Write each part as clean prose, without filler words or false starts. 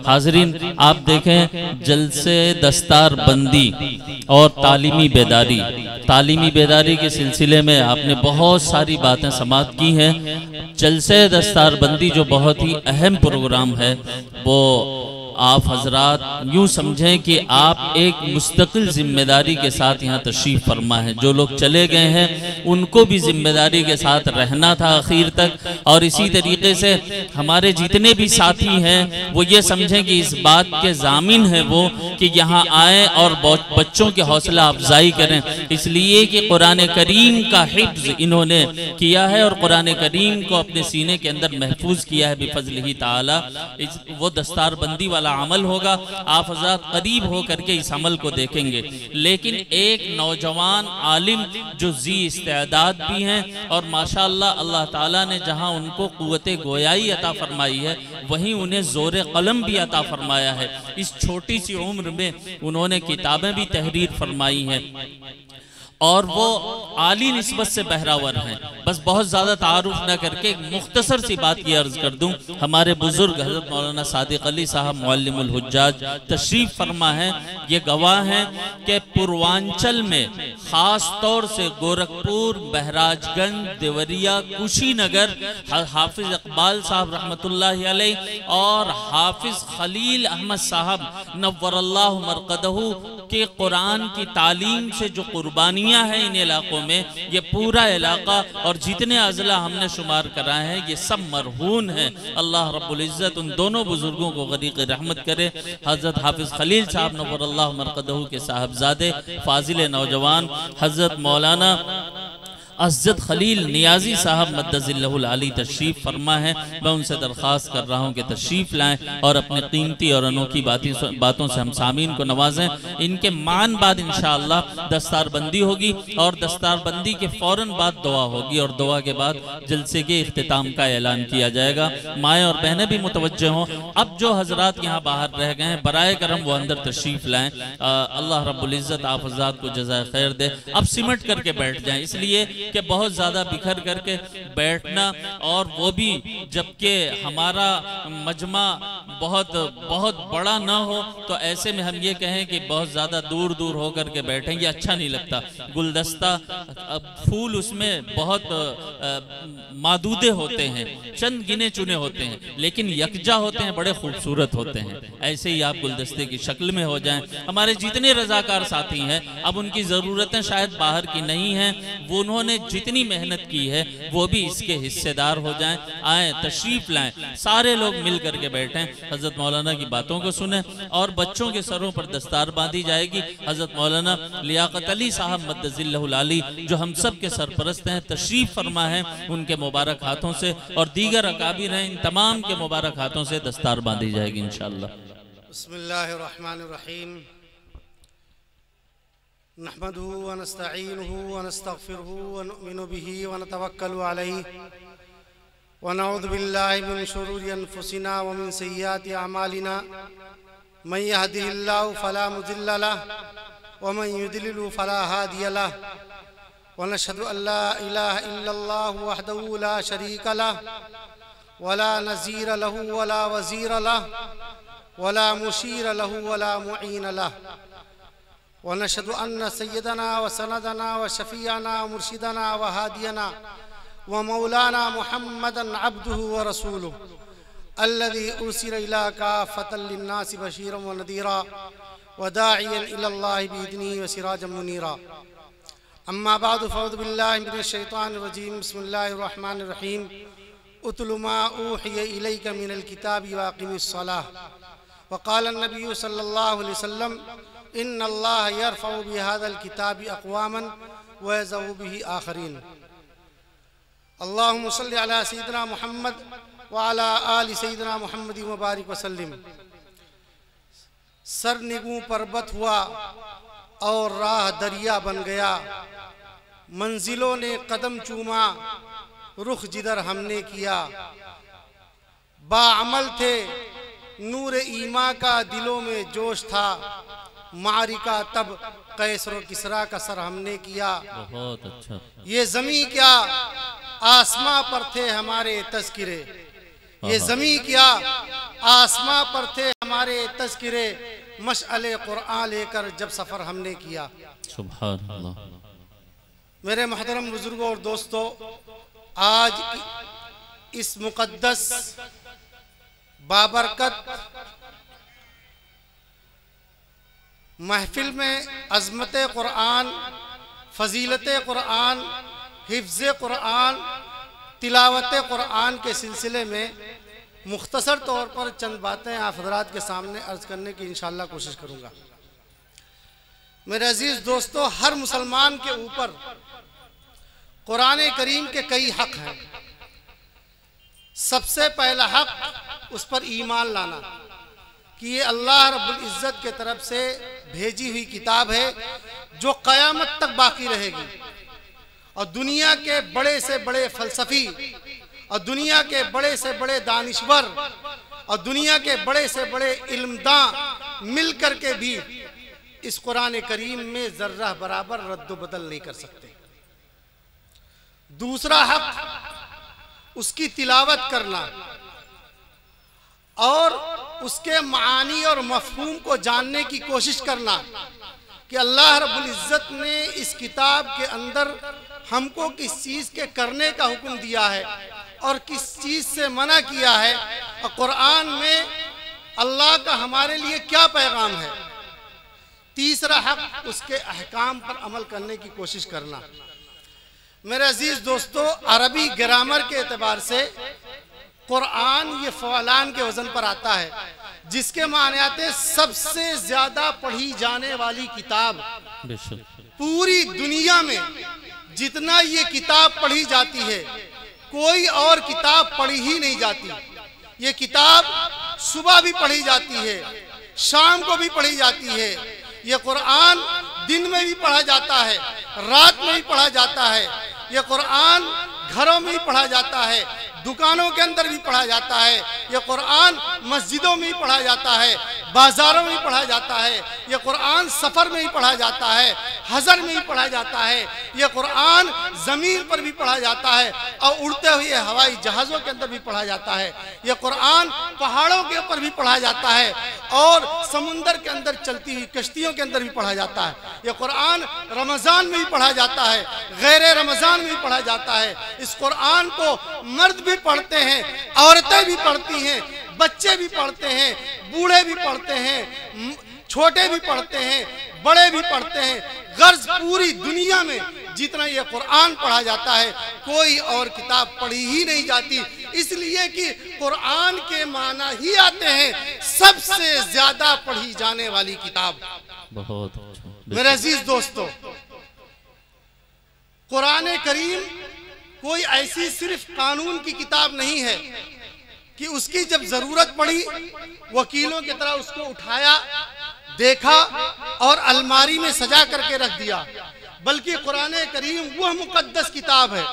हाज़रीन, आप देखें जलसे दस्तार बंदी और तालीमी बेदारी के सिलसिले में आपने बहुत सारी बातें समाअत की हैं। जलसे दस्तार बंदी जो बहुत ही अहम प्रोग्राम है, वो आप हजरात यूँ समझें कि आप एक मुस्तकिल जिम्मेदारी के साथ यहाँ तशरीफ़ फरमा है। जो लोग चले गए हैं उनको भी जिम्मेदारी के साथ रहना था आखिर तक, और इसी तरीके से हमारे जितने भी साथी हैं वो ये समझें कि इस बात के ज़ामिन है वो कि यहाँ आएँ और बच्चों की हौसला अफजाई करें, इसलिए कि कुरान करीम का हिफ्ज़ इन्होंने किया है और कुरान करीम को अपने सीने के अंदर महफूज किया है बिफज़लिही ताला। वो दस्तार बंदी वाला अमल होगा, आप हज़रात करीब हो करके इस अमल को देखेंगे। लेकिन एक नौजवान आलिम जो जी इस्तेदाद भी हैं और माशाअल्लाह अल्लाह ताला ने जहां उनको क़ुव्वते गोयाई अता फरमाई है, वहीं उन्हें ज़ोर कलम भी अता फरमाया है। इस छोटी सी उम्र में उन्होंने किताबें भी तहरीर फरमाई हैं और वो आली निस्बत से बहरावर हैं। बस बहुत ज़्यादा तारुफ न करके एक मुख्तसर सी बात की अर्ज़ कर दूं। हमारे बुजुर्ग हज़रत मौलाना सादिक अली साहब मुअल्लिमुल हुज्जाज तशरीफ़ फरमा हैं, ये गवाह हैं कि पूर्वांचल में ख़ास तौर से गोरखपुर, बहराजगंज, देवरिया, कुशीनगर हाफिज़ इकबाल साहब रहमतुल्लाहि अलैह और हाफिज़ खलील अहमद साहब नव्वरल्लाहु मरक़दहू के कुरान की तालीम से जो कुर्बानियाँ हैं इन इलाकों में, ये पूरा इलाका और जितने अज़ला हमने शुमार कराए हैं ये सब मरहून हैं। अल्लाह रब्बुल इज़्ज़त उन दोनों बुजुर्गों को गरीक़ रहमत करे। हज़रत हाफिज़ खलील साहब नव्वरल्लाहु मरक़दहू के साहबजादे फाजिल नौजवान हज़रत मौलाना अज़्ज़त खलील नियाज़ी साहब मद्दज़िल्लहुल आली तशरीफ़ फरमा है। मैं उनसे दरख्वास्त कर रहा हूँ कि तशरीफ़ लाएँ और अपने कीमती और अनोखी बातों से हम सामीन को नवाजें। इनके मान बाद इंशाअल्लाह दस्तारबंदी होगी और दस्तारबंदी के फ़ौरन बाद दुआ होगी और दुआ के बाद जलसे के इख्तिताम का ऐलान किया जाएगा। माएँ और बहनें भी मुतवज्जे हों। अब जो हज़रात यहाँ बाहर रह गए हैं बराए करम वो अंदर तशरीफ़ लाएँ। अल्लाह रब्बुल इज़्ज़त आप हज़रात को जज़ाए खैर दे। अब सिमट करके बैठ जाएँ, इसलिए कि बहुत ज़्यादा बिखर करके बैठना और वो भी जबकि हमारा मजमा बहुत बड़ा ना हो, तो ऐसे में हम ये कहें कि बहुत ज़्यादा दूर दूर हो करके बैठेंगे, अच्छा नहीं लगता। गुलदस्ता फूल उसमें बहुत मादूदे होते हैं, चंद गिने चुने होते हैं, लेकिन यकजा होते हैं, बड़े खूबसूरत होते हैं। ऐसे ही आप गुलदस्ते की शक्ल में हो जाएं। हमारे जितने रज़ाकार साथी हैं अब उनकी ज़रूरतें शायद बाहर की नहीं हैं, वो उन्होंने जितनी मेहनत की है वो भी इसके हिस्सेदार हो जाएं। आए तशरीफ लाएं, सारे लोग मिल करके बैठें, हज़रत मौलाना की बातों को सुने और बच्चों के सरों पर दस्तार बांधी जाएगी। हज़रत मौलाना लियाकत अली साहब मद्दज़िल्लहुल आली जो हम सब के सरपरस्त हैं तशरीफ फरमा है, उनके मुबारक हाथों से और दीगर अकाबिर हैं इन तमाम के मुबारक हाथों से दस्तार बांधी जाएगी इंशाअल्लाह। बिस्मिल्लाहिर्रहमानिर्रहीम। नहमदुहु व नस्तईनुहु व नस्तगफिरुहु व नुमिनु बिही व नतवक्कलु अलैहि व नऊज़ु बिल्लाहि मिन शुरूरि अनफुसिना व मिन सय्यिआति अमालिना। मन यहदिहिल्लाहु फला मुदिल्ल लहु व मन युद्लिलहु फला हादिय लहु व नशहदु अल्ला इलाहा इल्लल्लाहु वहदहु ला शरीका लहु व ला नज़ीर लहु व ला वज़ीर लहु व ला मुशीर लहु व ला मुईन लहु व नशहदु अन्न सय्यदना व सनदना व शफीअना व मुर्शिदना व हादियना व मौलाना मुहम्मदन अब्दुहु व रसूलुहु अल्लज़ी उरसिला इला काफ़्फ़तल लिन्नासि बशीरन व नज़ीरा व दाइयन इलल्लाहि बिइज़निही व सिराजन मुनीरा। अम्मा बअद फ़अऊज़ु बिल्लाहि मिनश शैतानिर रजीम। बिस्मिल्लाहिर रहमानिर रहीम। उतलु मा ऊहिया इलैका मिनल किताबि व अक़िमिस सलाह व क़ाला नबिय्यु सल्लल्लाहु अलैहि वसल्लम इन्नल्लाह यरफ़उ बिहाज़ल किताबि अक़वामन व यज़उ बिही आख़रीन। अल्लाहुम्मा सल्लि अला सय्यिदिना मुहम्मद व अला आलि सय्यिदिना मुहम्मद व बारिक व सल्लिम। सर निगूं पर्वत हुआ और राह दरिया बन गया, मंजिलों ने कदम चूमा रुख जिधर हमने किया। बाअमल थे नूर ईमा का दिलों में जोश था, मारिका तब कैसर किसरा का सर हमने किया। बहुत अच्छा। ये ज़मीं क्या आसमां पर थे हमारे तज़किरे, ये ज़मीं क्या आसमां पर थे हमारे तज़किरे, मशअले कुरान लेकर जब सफ़र हमने किया। सुभान अल्लाह। मेरे मोहतरम बुजुर्गों और दोस्तों, आज इस मुक़द्दस बाबरकत महफिल में अज़मत कुरान, फ़जीलत कुरान, हिफ्ज़ कुरान, तिलावत कुरान के सिलसिले में मुख्तसर तौर पर चंद बातें आप हज़रात के सामने अर्ज़ करने की इंशाअल्लाह कोशिश करूँगा। मेरे अजीज़ दोस्तों, हर मुसलमान के ऊपर कुरान करीम के कई हक़ हैं। सबसे पहला हक़ उस पर ईमान लाना कि ये अल्लाह रब्बुल इज़्ज़त के तरफ से भेजी हुई किताब है जो क़यामत तक बाकी रहेगी, और दुनिया के बड़े से बड़े फ़लसफ़ी और दुनिया के बड़े से बड़े दानिश्वर और दुनिया के बड़े से बड़े इल्मदां मिल कर के भी इस कुरान करीम में ज़र्रा बराबर रद्द बदल नहीं कर सकते। दूसरा हक़ उसकी तिलावत करना और उसके मानी और मफ़हूम को जानने की कोशिश करना कि अल्लाह रब्बुल इज़्ज़त ने इस किताब के अंदर हमको किस चीज़ के करने का हुक्म दिया है और किस चीज़ से मना किया है, और कुरान में अल्लाह का हमारे लिए क्या पैगाम है। तीसरा हक़ उसके अहकाम पर अमल करने की कोशिश करना। मेरे अजीज़ दोस्तों, अरबी ग्रामर के एतबार से कुरान ये फ़ौलान के वज़न पर आता है, जिसके मानियाते सबसे ज़्यादा पढ़ी जाने वाली किताब। पूरी दुनिया में जितना ये किताब पढ़ी जाती है, कोई और किताब पढ़ी ही नहीं जाती। ये किताब सुबह भी पढ़ी जाती है, शाम को भी पढ़ी जाती है। ये कुरान दिन में भी पढ़ा जाता है, रात में भी पढ़ा जाता है। ये कुरान घरों में भी पढ़ा जाता है, दुकानों के अंदर भी पढ़ा जाता है। ये कुरान मस्जिदों में भी पढ़ा जाता है, बाजारों में भी पढ़ा जाता है। ये कुरान सफ़र में भी पढ़ा जाता है, हज़र में भी पढ़ा जाता है। ये कुरान ज़मीन पर भी पढ़ा जाता है और उड़ते हुए हवाई जहाज़ों के अंदर भी पढ़ा जाता है। ये कुरान पहाड़ों के ऊपर भी पढ़ा जाता है और समुंदर के अंदर चलती हुई कश्तियों के अंदर भी पढ़ा जाता है। ये कुरान रमज़ान में भी पढ़ा जाता है, गैर रमज़ान में भी पढ़ा जाता है। इस कुरान को मर्द भी पढ़ते हैं, औरतें भी पढ़ती हैं, बच्चे भी पढ़ते हैं, बूढ़े भी पढ़ते हैं, छोटे भी पढ़ते हैं, बड़े भी पढ़ते हैं। गर्ज पूरी दुनिया में जितना ये कुरान पढ़ा जाता है, कोई और किताब पढ़ी ही नहीं जाती, इसलिए कि कुरान के माना ही आते हैं सबसे ज्यादा पढ़ी जाने वाली किताब। बहुत मेरे अजीज दोस्तों, कुरान करीम कोई ऐसी सिर्फ कानून की किताब नहीं है कि उसकी जब जरूरत पड़ी वकीलों की तरह उसको उठाया, देखा और अलमारी में सजा करके रख दिया, बल्कि कुरान करीम वह मुकद्दस किताब है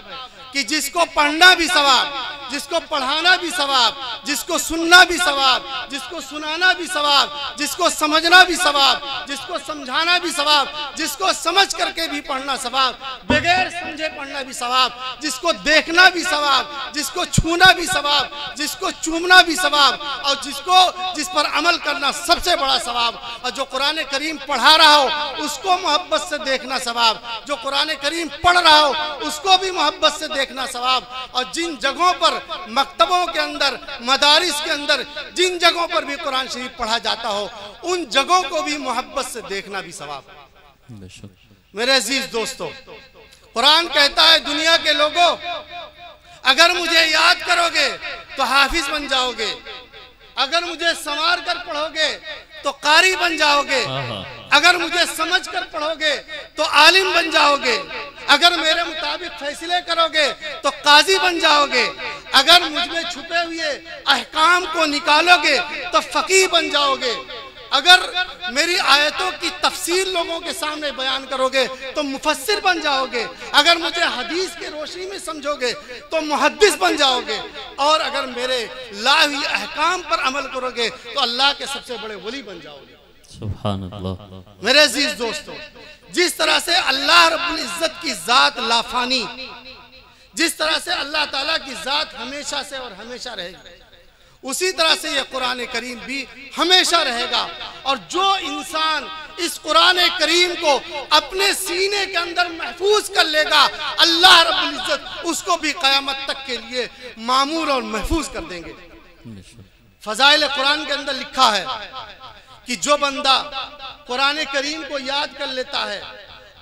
कि जिसको पढ़ना भी सवाब, जिसको पढ़ाना भी सवाब, जिसको सुनना भी सवाब, जिसको सुनाना भी सवाब, जिसको समझना भी सवाब, जिसको समझाना भी सवाब, जिसको समझ करके भी पढ़ना सवाब, बगैर समझे पढ़ना भी सवाब, जिसको देखना भी सवाब, जिसको छूना भी सवाब, जिसको चूमना भी सवाब, और जिस पर अमल करना सबसे बड़ा सवाब। और जो कुरान करीम पढ़ा रहा हो उसको मोहब्बत से देखना सवाब, जो कुरान करीम पढ़ रहा हो उसको भी मोहब्बत से देखना सवाब। और जिन जगहों पर मकतबों के अंदर, मदारिस के अंदर जिन जगहों पर भी कुरान शरीफ पढ़ा जाता हो उन जगहों को भी मोहब्बत से देखना भी सवाब। मेरे अजीज दोस्तों, कुरान कहता है दुनिया के लोगों, अगर मुझे याद करोगे तो हाफिज बन जाओगे, अगर मुझे संवार कर पढ़ोगे तो कारी बन जाओगे, अगर मुझे समझ कर पढ़ोगे तो आलिम बन जाओगे, अगर मेरे मुताबिक फैसले करोगे तो काजी बन जाओगे, अगर मुझमें छुपे हुए अहकाम को निकालोगे तो फकीह बन जाओगे, अगर मेरी आयतों की तफसीर लोगों के सामने बयान करोगे तो मुफस्सिर बन जाओगे, अगर मुझे हदीस के रोशनी में समझोगे तो मुहद्दिस बन जाओगे, और अगर मेरे लाही अहकाम पर अमल करोगे तो अल्लाह के सबसे बड़े वली बन जाओगे। सुभान अल्लाह। मेरे अजीज दोस्तों, जिस तरह से अल्लाह रब्बुल इज्जत की जात लाफानी, जिस तरह से अल्लाह ताला की जात हमेशा से और हमेशा रहेगी, उसी तरह से ये कुरान करीम भी हमेशा रहेगा। और जो इंसान इस कुरान करीम को अपने सीने के अंदर महफूज कर लेगा, अल्लाह रब्बुल इज्जत उसको भी क़यामत तक के लिए मामूर और महफूज कर देंगे। फ़ज़ाइल कुरान के अंदर लिखा है कि जो बंदा कुरान करीम को याद कर लेता है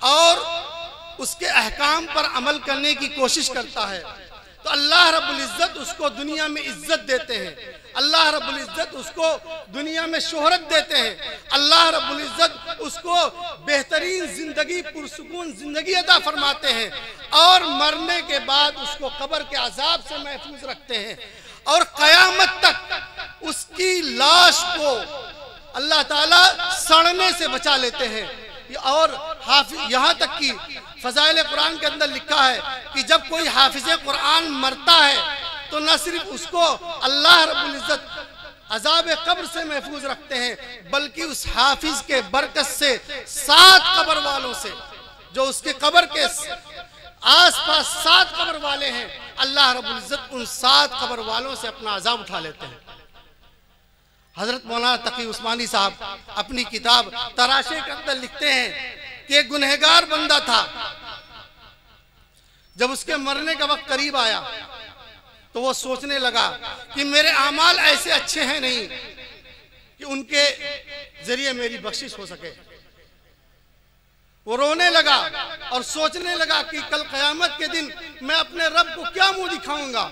और उसके अहकाम पर अमल करने की कोशिश करता है, तो अल्लाह रब्बुल इज्जत उसको दुनिया में इज्जत देते हैं, अल्लाह रब्बुल इज्जत उसको दुनिया में शोहरत देते हैं, अल्लाह रब्बुल इज्जत उसको बेहतरीन जिंदगी, पुरसुकून जिंदगी अता फरमाते हैं और मरने के बाद उसको कब्र के अजाब से महफूज रखते हैं और क़यामत तक उसकी लाश को अल्लाह ताला सड़ने से बचा लेते हैं। और हाफिज, यहाँ तक कि फ़ज़ाइल कुरान के अंदर लिखा है कि जब कोई हाफिज कुरान मरता है तो न सिर्फ उसको अल्लाह रब्बुल इज्जत अजाब कब्र से महफूज रखते हैं, बल्कि उस हाफिज के बरकत से 7 कब्र वालों से, जो उसके कब्र के आसपास 7 कब्र वाले हैं, अल्लाह रब्बुल इज्जत उन 7 कब्र वालों से अपना अजाब उठा लेते हैं। हजरत मौलाना तकी उस्मानी साहब अपनी किताब तराशे के अंदर लिखते हैं कि एक गुनहगार बंदा था, जब उसके मरने का वक्त करीब आया तो वो सोचने लगा कि मेरे आमाल ऐसे अच्छे हैं नहीं कि उनके जरिए मेरी बख्शिश हो सके। वो रोने लगा और सोचने लगा कि कल क़यामत के दिन मैं अपने रब को क्या मुंह दिखाऊंगा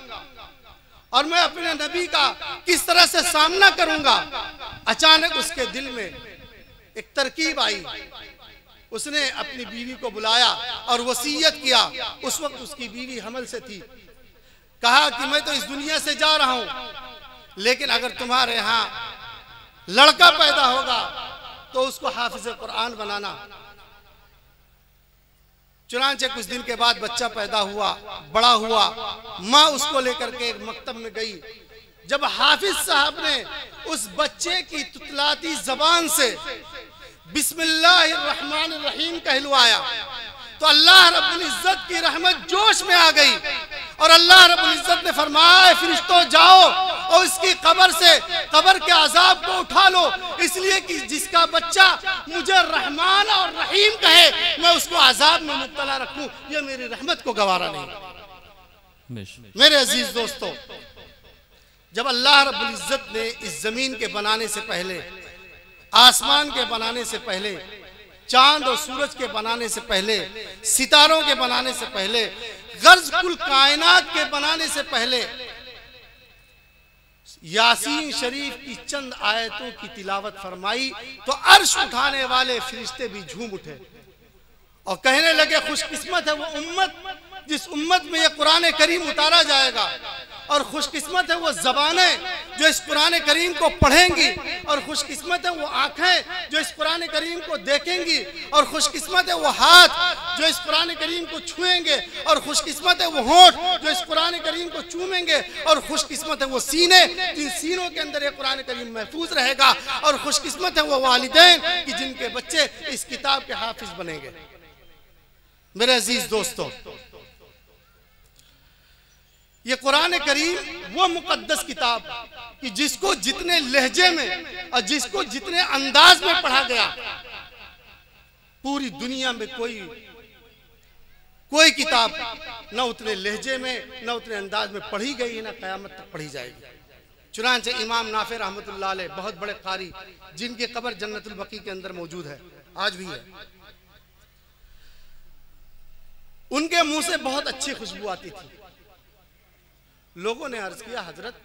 और मैं अपने नबी का किस तरह से सामना करूंगा। अचानक उसके दिल में एक तरकीब आई, उसने अपनी बीवी को बुलाया और वसीयत किया। उस वक्त उसकी बीवी हमल से थी। कहा कि मैं तो इस दुनिया से जा रहा हूं, लेकिन अगर तुम्हारे यहाँ लड़का पैदा होगा तो उसको हाफिज कुरान बनाना। चुनांचे कुछ दिन के बाद बच्चा पैदा हुआ, बड़ा हुआ, माँ उसको लेकर के एक मकतब में गई। जब हाफिज साहब ने उस बच्चे की तुतलाती जबान से बिस्मिल्लाहिर्रहमानिर्रहीम कहलवाया तो अल्लाह रब्बुल इज्जत की रहमत जोश में आ गई और अल्लाह रब्बुल इज्जत ने फरमाया, फरिश्तों जाओ और इसकी कब्र से कब्र के अजाब को उठा लो, इसलिए कि जिसका बच्चा मुझे रहमान और रहीम कहे मैं उसको अजाब में मुब्तला रखूं, यह मेरी रहमत को गवारा नहीं। मेरे अजीज दोस्तों, जब अल्लाह रब्बुल इज्जत ने इस जमीन के बनाने से पहले, आसमान के बनाने से पहले, चांद और सूरज के बनाने से पहले, सितारों के बनाने से पहले, गर्ज कुल कायनात के बनाने से पहले यासीन शरीफ की चंद आयतों की तिलावत फरमाई तो अर्श उठाने वाले फरिश्ते भी झूम उठे और कहने लगे, खुशकिस्मत है वो उम्मत जिस उम्मत में ये कुरान करीम उतारा जाएगा, और खुशकिस्मत है वो ज़बानें जो इस कुरान करीम को पढ़ेंगी, और खुशकिस्मत है वो आँखें जो इस कुरान करीम को देखेंगी, और खुशकिस्मत है वो हाथ जो इस कुरान करीम को छुएंगे, और खुशकिस्मत है वो होंठ जो इस कुरान करीम को चूमेंगे, और खुशकिस्मत है वो सीने जिन सीनों के अंदर ये कुरान करीम महफूज रहेगा, और खुशकिस्मत है वो वालिदैन कि जिनके बच्चे इस किताब के हाफिज बनेंगे। मेरे अजीज दोस्तों, ये कुरान करीम वो मुकद्दस किताब कि जिसको जितने लहजे में और जिसको जितने अंदाज में पढ़ा गया, पूरी दुनिया में कोई किताब न उतने लहजे में न उतने अंदाज में पढ़ी गई है, न क़यामत तक पढ़ी जाएगी। चुनांचे इमाम नाफे रहमतुल्लाह अलैह, बहुत बड़े कारी, जिनकी कब्र जन्नतुल बकी के अंदर मौजूद है, आज भी है, उनके मुंह से बहुत अच्छी खुशबू आती थी। लोगों ने अर्ज किया, हजरत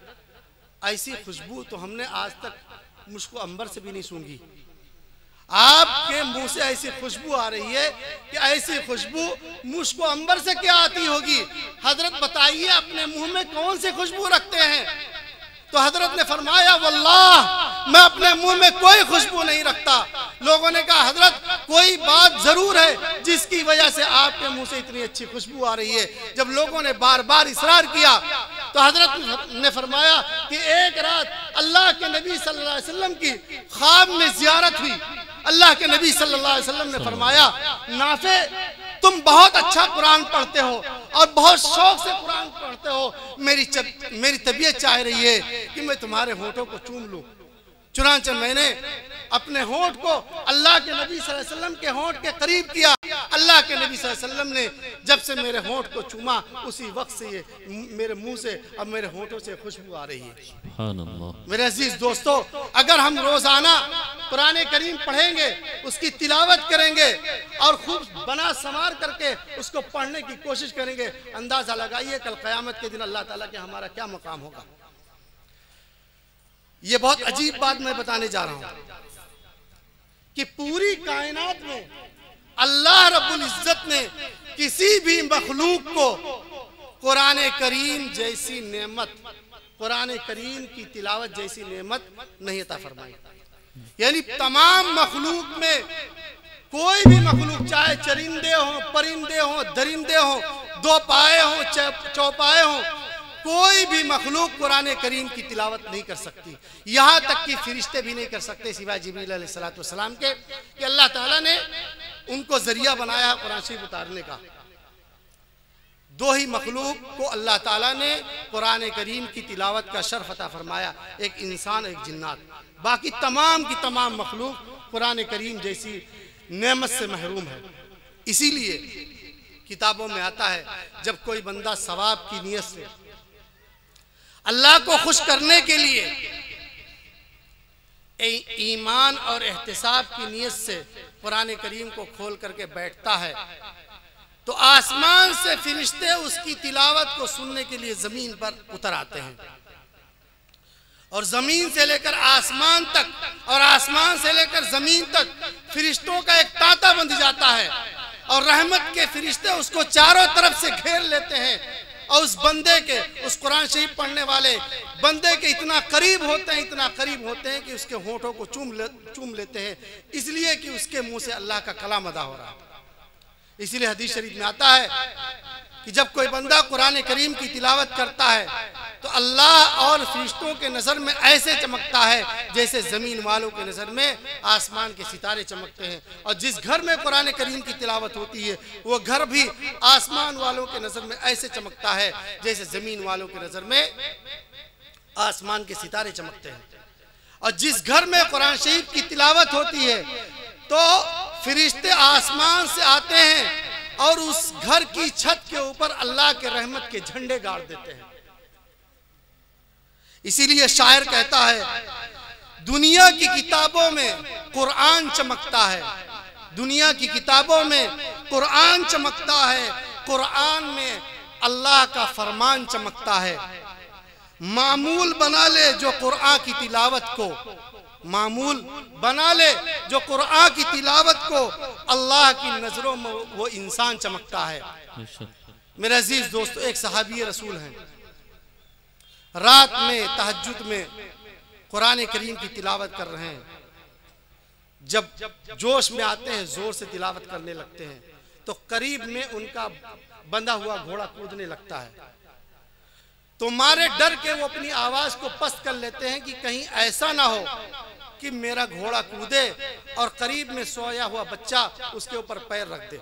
ऐसी खुशबू तो हमने आज तक मुश्को अंबर से भी नहीं सूंघी, आपके मुंह से ऐसी खुशबू आ रही है कि ऐसी खुशबू मुश्को अंबर से क्या आती होगी? हजरत बताइए अपने मुंह में कौन सी खुशबू रखते हैं? तो हजरत ने फरमाया, वल्लाह मैं अपने मुंह में कोई खुशबू नहीं रखता। लोगों ने कहा, हजरत कोई बात जरूर है जिसकी वजह से आपके मुंह से इतनी अच्छी खुशबू आ रही है। जब लोगों ने बार बार इसरार किया तो हजरत ने फरमाया कि एक रात अल्लाह के नबी सल्लल्लाहु अलैहि वसल्लम की ख्वाब में जियारत हुई। अल्लाह के नबी सल्लल्लाहु अलैहि वसल्लम ने फरमाया, नाफे तुम बहुत अच्छा कुरान पढ़ते हो और बहुत शौक से कुरान पढ़ते हो, मेरी तबीयत चाह रही है कि मैं तुम्हारे होठों को चूम लूं। चुनांचे मैंने अपने होंठ को अल्लाह के नबी सल्लल्लाहु अलैहि वसल्लम के होंठ के करीब किया। अल्लाह के नबी सल्लल्लाहु अलैहि वसल्लम ने जब से मेरे होंठ को चूमा, उसी वक्त से ये मेरे मुंह से अब मेरे होंठों से खुशबू आ रही है। मेरे अजीज दोस्तों, अगर हम रोजाना कुरान करीम पढ़ेंगे, उसकी तिलावत करेंगे और खूब बना संवार करके उसको पढ़ने की कोशिश करेंगे, अंदाजा लगाइए कल क़यामत के दिन अल्लाह ताला के हमारा क्या मकाम होगा। ये बहुत अजीब बात मैं बताने जा रहा हूं कि पूरी कायनात में अल्लाह रब्बुल इज्जत ने किसी भी मखलूक को कुरान करीम जैसी नेमत, कुरान करीम की तिलावत जैसी नेमत नहीं अता फरमाई। यानी तमाम मखलूक में कोई भी मखलूक, चाहे चरिंदे हो, परिंदे हो, दरिंदे हो, दो पाए हो, चौपाए हो, कोई भी मखलूक कुरान करीम की तिलावत नहीं कर सकती। यहाँ तक कि फरिश्ते भी नहीं कर सकते सिवाय जिब्रील अलैहिस्सलाम के, कि अल्लाह ताला ने उनको जरिया बनाया कुरान शरीफ उतारने का। दो ही मखलूक को अल्लाह ताला ने कुरान करीम की तिलावत का शर्फ अता फरमाया, एक इंसान, एक जिन्नात। बाकी तमाम की तमाम मखलूक कुरान करीम जैसी नेमत से महरूम है। इसीलिए किताबों में आता है, जब कोई बंदा सवाब की नीयत से अल्लाह को खुश करने के लिए ईमान और एहतिसाब की नीयत से कुरान करीम को खोल करके बैठता है, तो आसमान से फरिश्ते उसकी तिलावत को सुनने के लिए जमीन पर उतर आते हैं। और जमीन से लेकर आसमान तक और आसमान से लेकर जमीन तक फरिश्तों का एक तांता बंध जाता है और रहमत के फरिश्ते उसको चारों तरफ से घेर लेते हैं और उस बंदे के, उस कुरान शरीफ पढ़ने वाले बंदे के इतना करीब होते हैं, इतना करीब होते हैं कि उसके होठों को चूम लेते हैं, इसलिए कि उसके मुंह से अल्लाह का कलाम अदा हो रहा है। इसीलिए हदीस शरीफ में आता है कि जब कोई बंदा कुरान करीम की तिलावत करता है तो अल्लाह और फरिश्तों के नज़र में ऐसे चमकता है जैसे ज़मीन वालों के नज़र में आसमान के सितारे चमकते हैं। और जिस घर में कुरान करीम की तिलावत होती है वो घर भी आसमान वालों के नज़र में ऐसे चमकता है जैसे ज़मीन वालों के नज़र में आसमान के सितारे चमकते हैं। और जिस घर में कुरान शरीफ की तिलावत होती है तो फरिश्ते आसमान से आते हैं और उस घर की छत के ऊपर अल्लाह के रहमत के झंडे गाड़ देते हैं। इसीलिए शायर कहता है, दुनिया की किताबों में कुरान चमकता है, दुनिया की किताबों में कुरान चमकता है, कुरान में अल्लाह का फरमान चमकता है। मामूल बना ले जो कुरान की तिलावत को, मामूल बना ले जो कुरान की तिलावत को, अल्लाह की नजरों में वो इंसान चमकता है। मेरे अजीज दोस्तों, एक सहाबी रसूल हैं, रात में तहज्जुद में कुरान करीम की तिलावत कर रहे हैं। जब जोश में आते हैं, जोर से तिलावत करने लगते हैं, तो करीब में उनका बंधा हुआ घोड़ा कूदने लगता है। तो मारे डर के वो अपनी आवाज को पस्त कर लेते हैं कि कहीं ऐसा ना हो कि मेरा घोड़ा कूदे और करीब में सोया हुआ बच्चा उसके ऊपर पैर रख दे।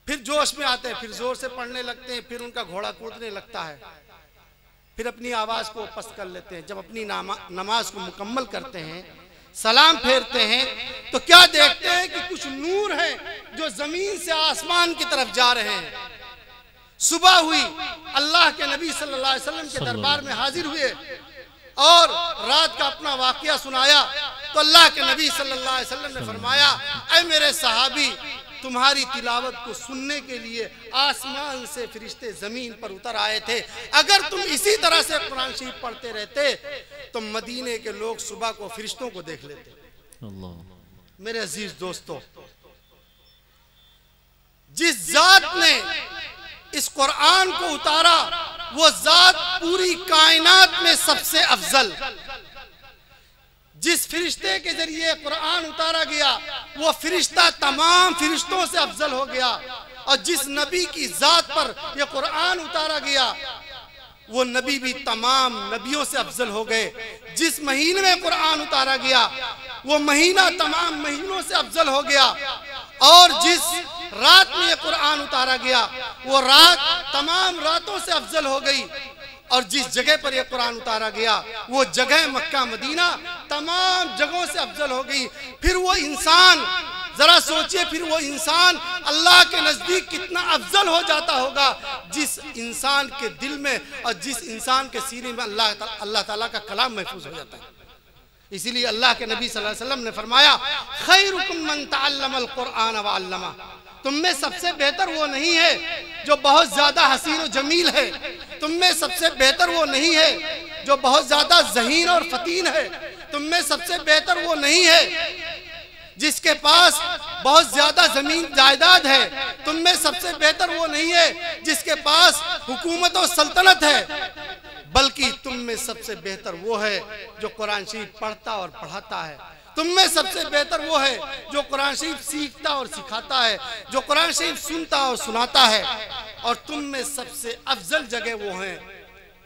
फिर जोश में आते हैं, फिर जोर से पढ़ने लगते हैं, फिर उनका घोड़ा कूदने लगता है, फिर अपनी आवाज को पस्त कर लेते हैं। जब अपनी नमाज को मुकम्मल करते हैं, सलाम फेरते हैं, तो क्या देखते हैं कि कुछ नूर है जो जमीन से आसमान की तरफ जा रहे हैं। सुबह हुई, अल्लाह के नबी सल्लल्लाहु अलैहि वसल्लम के दरबार में हाजिर हुए और रात का अपना वाकया सुनाया। तो अल्लाह के नबी सल्लल्लाहु अलैहि वसल्लम ने फरमाया, ऐ मेरे सहाबी, तुम्हारी तिलावत को सुनने के लिए आसमान से फरिश्ते जमीन पर उतर आए थे। अगर तुम इसी तरह से कुरान शरीफ पढ़ते रहते तो मदीने के लोग सुबह को फरिश्तों को देख लेते। अल्लाह। मेरे अजीज दोस्तों, जिस जात ने इस कुरान को उतारा वो जात पूरी कायनात में सबसे अफजल। जिस फरिश्ते के जरिए कुरान उतारा गया वो फरिश्ता तमाम फरिश्तों से अफजल हो गया। और जिस नबी की जात पर यह कुरान उतारा गया वो नबी भी तमाम नबियों से अफजल हो गए। जिस महीने में कुरान उतारा गया वो महीना तमाम महीनों से अफजल हो गया। और जिस रात में ये कुरान उतारा गया, वो रात तमाम रातों से अफजल हो गई। और जिस जगह पर यह कुरान उतारा गया वो जगह मक्का मदीना तमाम जगहों से अफजल हो गई। फिर वो इंसान, जरा सोचिए, फिर वो इंसान अल्लाह के नजदीक कितना अफजल हो जाता होगा, जिस इंसान के दिल में और जिस इंसान के सीने में अल्लाह ताला का कलाम महफूज हो जाता है। इसीलिए अल्लाह के नबी सल्लल्लाहु अलैहि वसल्लम ने फरमाया, खैरुकुम मन तअल्लमल कुरान व अल्लमा। तुम में सबसे बेहतर वो नहीं है जो बहुत ज्यादा हसीन और जमील है, तुम में सबसे बेहतर वो नहीं है जो बहुत ज्यादा ज़हीन और फतीन है, तुम में सबसे बेहतर वो नहीं है जिसके पास बहुत ज्यादा जमीन जायदाद है, तुम में सबसे बेहतर वो नहीं है जिसके पास हुकूमत और सल्तनत है, बल्कि तुम में सबसे बेहतर वो है जो कुरान शरीफ पढ़ता और पढ़ाता है। तुम में सबसे बेहतर वो है जो कुरान शरीफ सीखता और सिखाता है, जो कुरान शरीफ सुनता और सुनाता है। और तुम में सबसे अफजल जगह वो हैं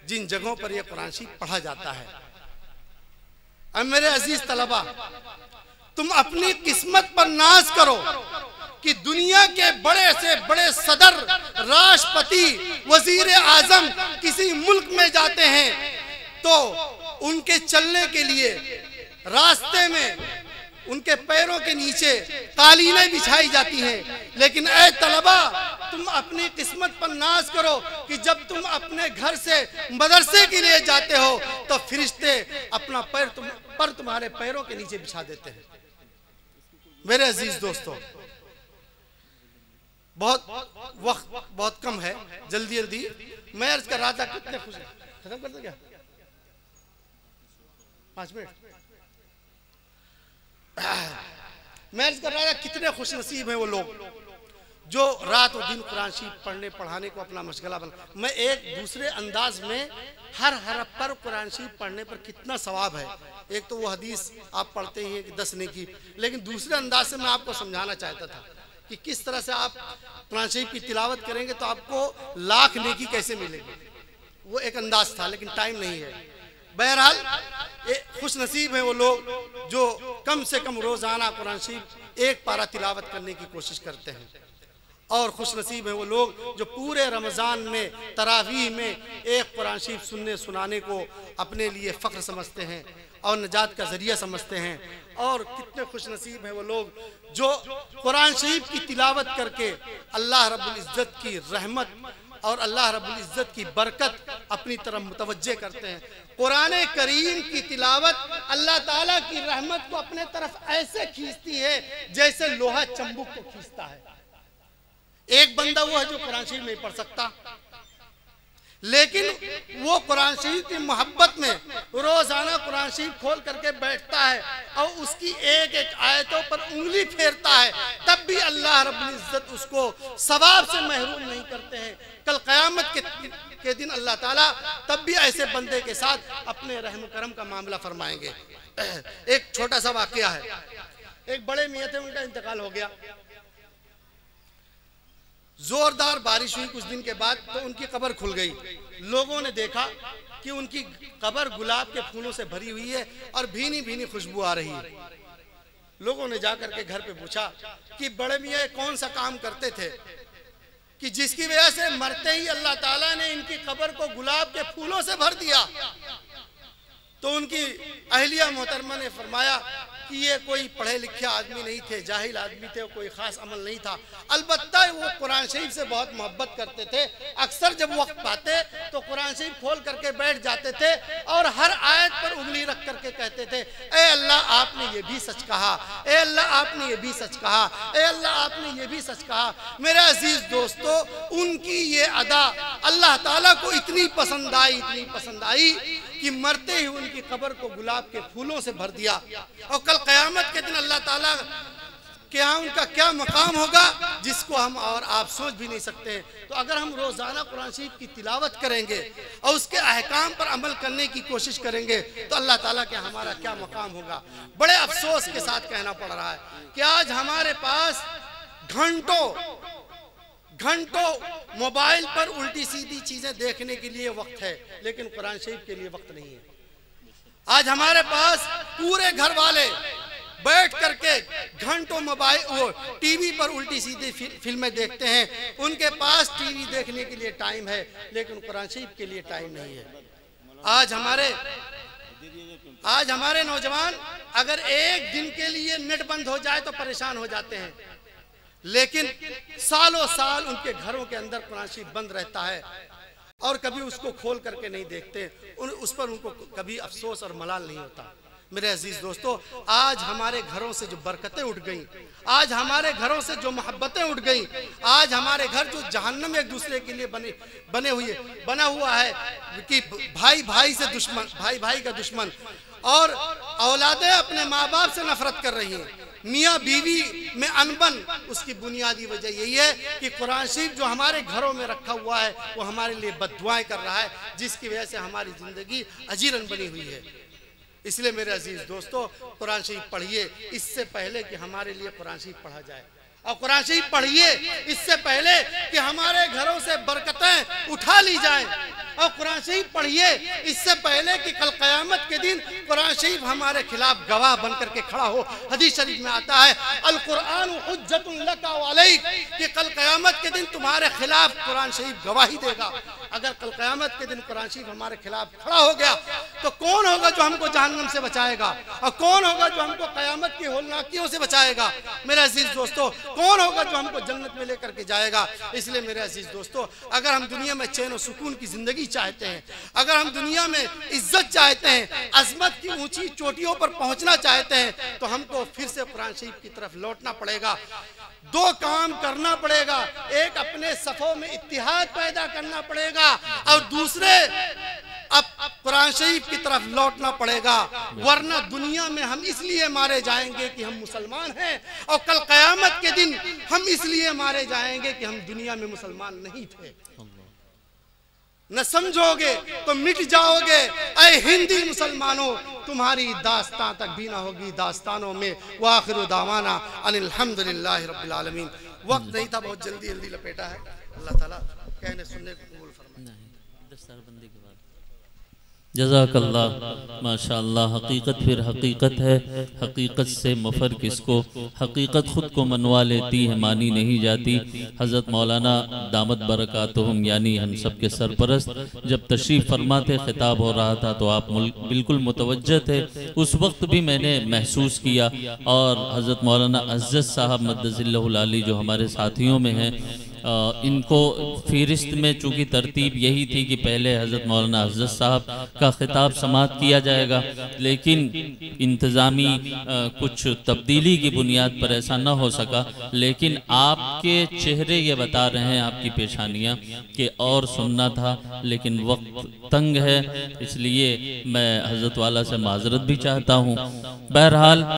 जिन जगहों पर यह कुरान शरीफ पढ़ा जाता है। अब मेरे अजीज तलबा, तुम अपनी किस्मत पर नाज करो कि दुनिया के बड़े से बड़े सदर, राष्ट्रपति, वजीर आजम किसी मुल्क में जाते हैं तो उनके चलने के लिए रास्ते में उनके पैरों के नीचे कालीनें बिछाई जाती हैं। लेकिन ऐ तलबा, तुम अपनी किस्मत पर नाज करो कि जब तुम अपने घर से मदरसे के लिए जाते हो तो फरिश्ते अपना पैर तुम्हारे पैरों के नीचे बिछा देते हैं। मेरे अजीज दोस्तों, वक्त बहुत कम है, जल्दी जल्दी मैं अर्ज कर रहा था, कितने खुश हैं, खत्म कर दो क्या, 5 मिनट। मैं अर्ज कर रहा था, कितने खुश नसीब हैं वो लोग जो रात और दिन कुरान शरीफ पढ़ने पढ़ाने को अपना मशगला बना। मैं एक दूसरे अंदाज में हर हरफ पर कुरान शरीफ पढ़ने पर कितना सवाब है। एक तो वो हदीस आप पढ़ते ही हैं कि 10 नेकी, लेकिन दूसरे अंदाज से मैं आपको समझाना चाहता था कि किस तरह से आप कुरान शरीफ की तिलावत करेंगे तो आपको लाख नेकी कैसे मिलेगी। वो एक अंदाज था, लेकिन टाइम नहीं है। बहरहाल खुश नसीब हैं वो लोग जो कम से कम रोजाना कुरान शरीफ एक पारा तिलावत करने की कोशिश करते हैं, और खुश नसीब हैं वो लोग जो पूरे रमज़ान में तरावीह में एक कुरान शरीफ सुनने सुनाने को अपने लिए फ़ख्र समझते हैं और निजात का ज़रिया समझते हैं। और कितने खुश नसीब हैं वो लोग जो कुरान शरीफ की तिलावत करके अल्लाह रब्बुल इज़्ज़त की रहमत और अल्लाह रब्बुल इज़्ज़त की बरकत अपनी तरफ मुतवज्जे करते हैं। कुरान करीम की तिलावत अल्लाह ताला की रहमत को अपने तरफ ऐसे खींचती है जैसे लोहा चंबुक को खींचता है। एक बंदा वो है जो कुरान शरीफ नहीं पढ़ सकता, लेकिन वो कुरान शरीफ की मोहब्बत में रोजाना कुरान शरीफ खोल करके बैठता है और उसकी एक एक आयतों पर उंगली फेरता है, तब भी अल्लाह रब्बुल इज़्ज़त उसको सवाब से महरूम नहीं करते हैं। कल क़यामत के दिन अल्लाह ताला तब भी ऐसे बंदे के साथ अपने रहम करम का मामला फरमाएंगे। एक छोटा सा वाकया है, एक बड़े मियां थे, उनका इंतकाल हो गया। जोरदार बारिश हुई कुछ दिन के बाद तो उनकी कब्र खुल गई। लोगों ने देखा कि उनकी कब्र गुलाब के फूलों से भरी हुई है और भीनी भीनी खुशबू आ रही है। लोगों ने जाकर के घर पे पूछा कि बड़े मियां कौन सा काम करते थे कि जिसकी वजह से मरते ही अल्लाह ताला ने इनकी कब्र को गुलाब के फूलों से भर दिया। तो उनकी अहलिया मोहतरमा ने फरमाया कि ये कोई पढ़े लिखे आदमी नहीं थे, जाहिल आदमी थे, कोई ख़ास अमल नहीं था। अलबत्ता वो कुरान शरीफ से बहुत मोहब्बत करते थे। अक्सर जब वक्त पाते तो कुरान शरीफ खोल करके बैठ जाते थे और हर आयत पर उंगली रख करके कहते थे, ए अल्लाह आपने ये भी सच कहा, ए अल्लाह आपने ये भी सच कहा, ए अल्लाह आपने ये भी सच कहा। मेरे अजीज दोस्तों, उनकी ये अदा अल्लाह ताला को इतनी पसंद आई कि मरते ही उनकी कब्र को गुलाब के फूलों से भर दिया। और कल क़यामत के दिन अल्लाह ताला के यहाँ उनका क्या मकाम होगा जिसको हम और आप सोच भी नहीं सकते। तो अगर हम रोजाना कुरान शरीफ की तिलावत करेंगे और उसके अहकाम पर अमल करने की कोशिश करेंगे तो अल्लाह ताला के हमारा क्या मकाम होगा। बड़े अफसोस के साथ कहना पड़ रहा है कि आज हमारे पास घंटों मोबाइल पर उल्टी सीधी चीजें देखने के लिए वक्त है, लेकिन कुरान शरीफ के लिए वक्त नहीं है। आज हमारे पास पूरे घर वाले बैठ करके घंटों मोबाइल वो टीवी पर उल्टी सीधी फिल्में देखते हैं। उनके पास टीवी देखने के लिए टाइम है, लेकिन कुरान शरीफ के लिए टाइम नहीं है। आज हमारे नौजवान अगर एक दिन के लिए नेट बंद हो जाए तो परेशान हो जाते हैं, लेकिन सालों साल उनके घरों के अंदर कुरान शरीफ बंद रहता है और कभी उसको खोल करके नहीं देखते। उस पर उनको कभी अफसोस और मलाल नहीं होता। मेरे अजीज दोस्तों, आज हमारे घरों से जो बरकतें उठ गई, आज हमारे घरों से जो मोहब्बतें उठ गई, आज हमारे घर जो जहन्नम एक दूसरे के लिए बना हुआ है कि भाई भाई से दुश्मन, भाई भाई का दुश्मन, और औलादें अपने माँ बाप से नफरत कर रही हैं, मियाँ बीवी में अनबन, उसकी बुनियादी वजह यही है कि कुरान शरीफ जो हमारे घरों में रखा हुआ है वो हमारे लिए बद्दुआएं कर रहा है, जिसकी वजह से हमारी जिंदगी अजीरन बनी हुई है। इसलिए मेरे अजीज दोस्तों, कुरान शरीफ पढ़िए इससे पहले कि हमारे लिए कुरान शरीफ पढ़ा जाए, और कुरान शरीफ पढ़िए इससे पहले कि हमारे घरों से बरकतें उठा ली जाएं, और कुरान शरीफ पढ़िए इससे पहले कि कल क़यामत के दिन कुरान शरीफ हमारे खिलाफ गवाह बनकर के खड़ा हो। हदीस शरीफ में आता है अल कुरान हुज्जतुन लका व अलैक, कि कल क़यामत के दिन तुम्हारे खिलाफ कुरान शरीफ गवाही देगा। अगर कल क़यामत के दिन कुरान शरीफ हमारे खिलाफ खड़ा हो गया तो कौन होगा जो हमको जहन्नम से बचाएगा, और कौन होगा जो हमको क़यामत की होलनाकियों से बचाएगा। मेरे अजीज दोस्तों, कौन होगा जो हमको जन्नत में लेकर के जाएगा। इसलिए मेरे अजीज दोस्तों, अगर हम दुनिया में चैन और सुकून की जिंदगी चाहते हैं, अगर हम दुनिया में इज्जत चाहते हैं, अजमत की ऊंची चोटियों पर पहुंचना चाहते हैं, तो हमको फिर से कुरान शरीफ की तरफ लौटना पड़ेगा। दो काम करना पड़ेगा, एक अपने सफों में इत्तिहाद पैदा करना पड़ेगा, और दूसरे अब कुरान शरीफ की तरफ लौटना पड़ेगा। वरना दुनिया में हम इसलिए मारे जाएंगे कि हम मुसलमान हैं, और कल क़यामत के दिन हम इसलिए मारे जाएंगे कि हम दुनिया में मुसलमान नहीं थे। न समझोगे तो मिट जाओगे। ऐ हिंदी मुसलमानों, तुम्हारी दास्तां तक भी ना होगी दास्तानों में। वाखिरु दावाना अनिल हम्दुलिल्लाहि रब्बिल आलमीन। वक्त नहीं था, बहुत जल्दी जल्दी लपेटा है। अल्लाह ताला कहने सुनने को कबूल फरमाए। जज़ाकल्लाह, माशाअल्लाह। हकीकत फिर हकीकत है, हकीकत से मफर किसको, हकीकत ख़ुद को मनवा लेती है, मानी नहीं जाती। हज़रत मौलाना दामत बरकातुहुम यानी हम सब के सरपरस्त जब तशरीफ़ फरमा थे, ख़िताब हो रहा था तो आप बिल्कुल मुतवज्जह थे। उस वक्त भी मैंने महसूस किया, और हज़रत मौलाना अज़्ज़त साहब मद्दज़िल्लहुल आली जो हमारे साथियों में हैं, इनको फ़हरिस्त में चूँकि तरतीब यही थी कि पहले हज़रत मौलाना अज़्ज़त साहब का ख़िताब समाअत किया जाएगा, लेकिन इंतज़ामी कुछ तब्दीली की बुनियाद पर ऐसा न हो सका। लेकिन आपके चेहरे ये बता रहे हैं, आपकी पेशानियाँ, कि और सुनना था, लेकिन वक्त तंग है, इसलिए मैं हज़रत वाला से माज़रत भी चाहता हूँ। बहरहाल